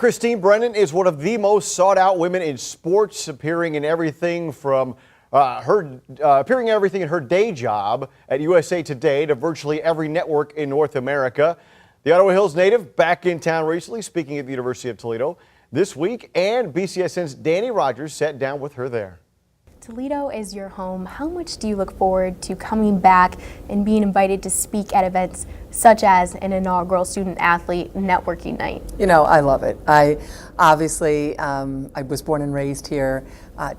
Christine Brennan is one of the most sought-out women in sports, appearing in everything from in her day job at USA Today to virtually every network in North America. The Ottawa Hills native back in town recently, speaking at the University of Toledo this week, and BCSN's Danny Rogers sat down with her there. Toledo is your home. How much do you look forward to coming back and being invited to speak at events such as an inaugural student athlete networking night? You know, I love it. I was born and raised here.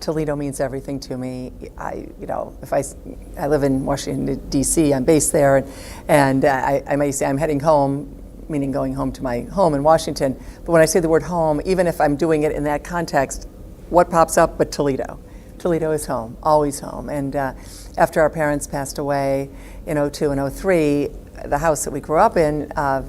Toledo means everything to me. I live in Washington, D.C. I'm based there, and I may say I'm heading home, meaning going home to my home in Washington. But when I say the word home, even if I'm doing it in that context, what pops up but Toledo? Toledo is home, always home. And after our parents passed away in '02 and '03, the house that we grew up in, I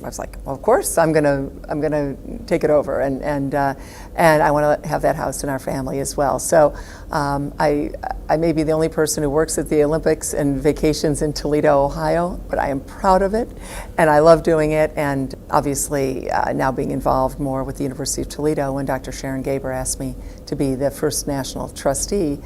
was like, well, of course, I'm gonna take it over, and I want to have that house in our family as well. So I may be the only person who works at the Olympics and vacations in Toledo, Ohio, but I am proud of it, and I love doing it. And obviously, now being involved more with the University of Toledo, when Dr. Sharon Gaber asked me to be the first national trustee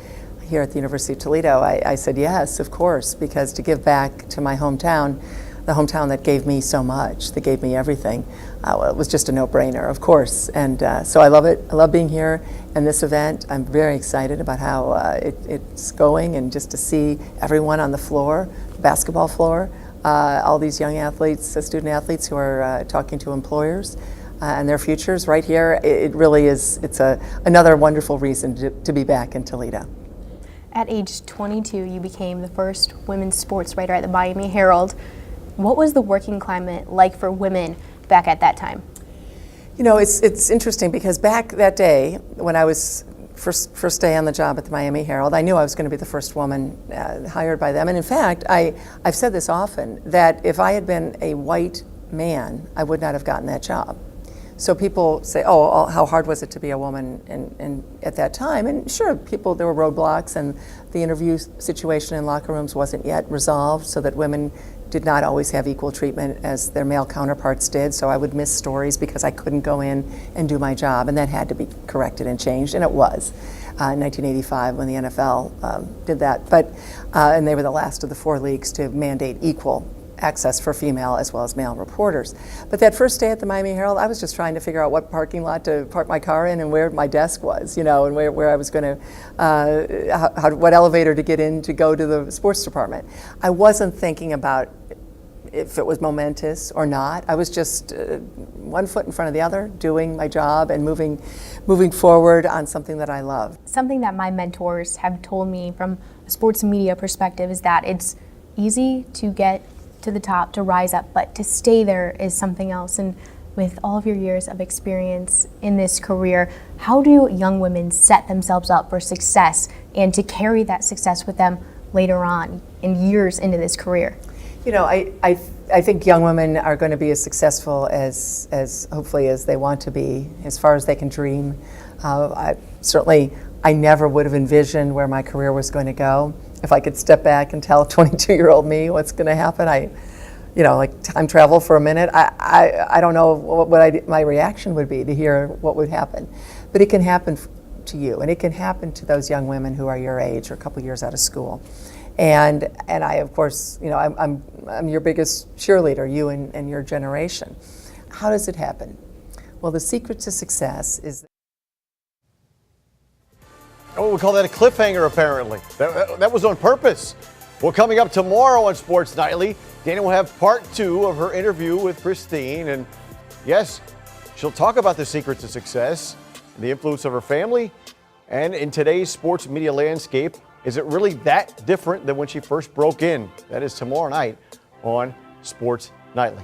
here at the University of Toledo, I said yes, of course, because to give back to my hometown, the hometown that gave me so much, that gave me everything, it was just a no-brainer, of course. And so I love it. I love being here and this event. I'm very excited about how it's going, and just to see everyone on the floor, the basketball floor, all these young athletes, student athletes who are talking to employers and their futures right here. It really is, it's another wonderful reason to be back in Toledo. At age 22, you became the first women's sports writer at the Miami Herald. What was the working climate like for women back at that time? You know, it's interesting, because back that day when I was first day on the job at the Miami Herald, I knew I was going to be the first woman hired by them. And in fact, I've said this often, that if I had been a white man, I would not have gotten that job. So people say, oh, how hard was it to be a woman at that time? And sure, there were roadblocks, and the interview situation in locker rooms wasn't yet resolved, so that women did not always have equal treatment as their male counterparts did. So I would miss stories because I couldn't go in and do my job, and that had to be corrected and changed, and it was in 1985 when the NFL did that. But and they were the last of the 4 leagues to mandate equal access for female as well as male reporters. But that first day at the Miami Herald, I was just trying to figure out what parking lot to park my car in, and where my desk was, and where I was going to, what elevator to get in to go to the sports department. I wasn't thinking about if it was momentous or not. I was just one foot in front of the other, doing my job and moving forward on something that I love. Something that my mentors have told me from a sports media perspective is that it's easy to get to the top, to rise up, but to stay there is something else. And with all of your years of experience in this career, how do young women set themselves up for success and to carry that success with them later on in years into this career? You know, I think young women are going to be as successful as hopefully as they want to be, as far as they can dream. I never would have envisioned where my career was going to go. If I could step back and tell 22-year-old me what's going to happen, like time travel for a minute, I don't know what my reaction would be to hear what would happen. But it can happen to you, and it can happen to those young women who are your age or a couple years out of school. And I, of course, I'm your biggest cheerleader, you and your generation. How does it happen? Well, the secret to success is... Oh, we call that a cliffhanger, apparently. That was on purpose. Well, coming up tomorrow on Sports Nightly, Dana will have part 2 of her interview with Christine. And yes, she'll talk about the secret to success, the influence of her family, and in today's sports media landscape, is it really that different than when she first broke in? That is tomorrow night on Sports Nightly.